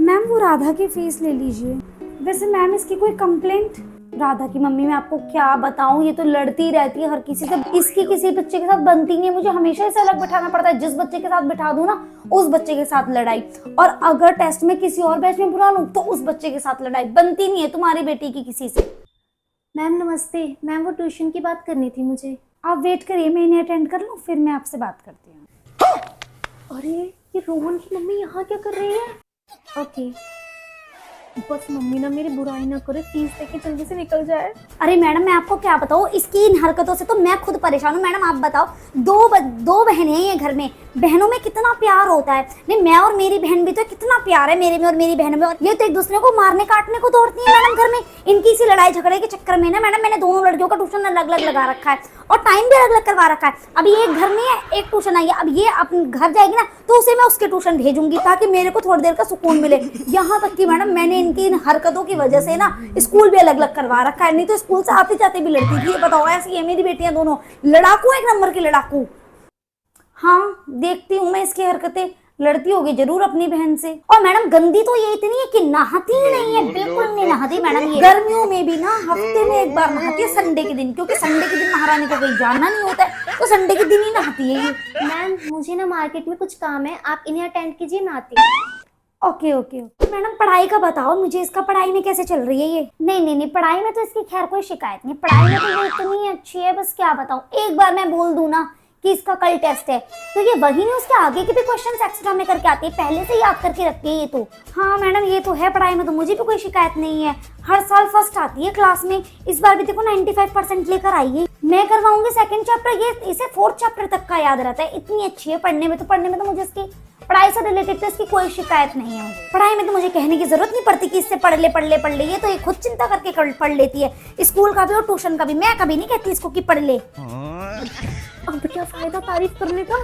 Ma'am वो राधा की fees ले लीजिए। वैसे मैम इसकी कोई कंप्लेंट? राधा की मम्मी मैं आपको क्या बताऊं, ये तो लड़ती रहती है हर किसी से। इसकी किसी बच्चे के साथ बनती नहीं है, मुझे हमेशा इसे अलग बैठाना पड़ता है। जिस बच्चे के साथ बैठा दूं ना उस बच्चे के साथ लड़ाई, और अगर टेस्ट में किसी और बैच में बुला लूं तो उस बच्चे के साथ लड़ाई। बनती नहीं है तुम्हारी बेटी की किसी से। मैम नमस्ते। मैम वो ट्यूशन की बात करनी थी मुझे। आप वेट करिए, मैं इन्हें अटेंड कर लूं फिर मैं आपसे बात करती हूँ। अरे ये रोहन की मम्मी यहाँ क्या कर रही है? ओके, बस मम्मी ना मेरी बुराई ना करे, फीस देके जल्दी से निकल जाए। अरे मैडम मैं आपको क्या बताऊँ, इसकी इन हरकतों से तो मैं खुद परेशान हूँ। मैडम आप बताओ, दो बहनें हैं ये घर में, बहनों में कितना प्यार होता है। नहीं मैं और मेरी बहन भी तो कितना प्यार है मेरे में और मेरी बहनों में, और ये तो एक दूसरे को मारने काटने को दौड़ती है मैडम घर में। इनकी इसी लड़ाई झगड़े के चक्कर में ना मैडम मैंने दोनों लड़कियों का ट्यूशन अलग अलग लगा रखा है और टाइम भी अलग अलग करवा रखा है। अभी एक घर में है, एक ट्यूशन आई है। अब ये अपने घर जाएगी ना तो उसे मैं उसके ट्यूशन भेजूंगी ताकि मेरे को थोड़ी देर का सुकून मिले। यहाँ तक कि मैडम मैंने इनकी इन हरकतों की वजह से ना स्कूल भी अलग अलग करवा रखा है, नहीं तो स्कूल से आते जाते भी लड़ती थी। ये बताओ, ऐसी है मेरी बेटियां दोनों, लड़ाकू, एक नंबर की लड़ाकू। हाँ देखती हूँ मैं इसकी हरकतें, लड़ती होगी जरूर अपनी बहन से। और मैडम गंदी तो ये इतनी है कि नहाती ही नहीं है, बिल्कुल नहीं नहाती मैडम। ये गर्मियों में भी ना हफ्ते में एक बार नहाती है, संडे के दिन, क्योंकि संडे के दिन महारानी को कहीं जाना नहीं होता है तो संडे के दिन ही नहाती है ये। मैम मुझे ना मार्केट में कुछ काम है, आप इन्हें अटेंड कीजिए, मैं आती हूँ। Okay okay okay. मैडम पढ़ाई का बताओ मुझे, इसका पढ़ाई में कैसे चल रही है ये? नहीं पढ़ाई में तो इसकी खैर कोई शिकायत नहीं, पढ़ाई में तो ये इतनी अच्छी है, बस क्या बताऊं। एक बार मैं बोल दूं ना कि इसका कल टेस्ट है तो ये वही नहीं उसके आगे के भी क्वेश्चंस एक्स्ट्रा में करके आती है, पहले से याद करके रखती है ये तो। हाँ मैडम ये तो है, पढ़ाई में तो मुझे भी कोई शिकायत नहीं है, हर साल फर्स्ट आती है क्लास में। इस बार भी देखो 95% लेकर आई है। मैं करवाऊंगी सेकंड चैप्टर, ये इसे 4th चैप्टर तक का याद रहता है, इतनी अच्छी है पढ़ने में तो मुझे इसकी पढ़ाई से रिलेटेड तो इसकी कोई शिकायत नहीं है। मुझे पढ़ाई में तो मुझे कहने की जरूरत नहीं पड़ती कि इससे पढ़ ले, ये तो ये खुद चिंता करके पढ़ लेती है, स्कूल का भी और ट्यूशन का भी। मैं कभी नहीं कहती इसको कि पढ़ ले। अब क्या फायदा तारीफ करने का।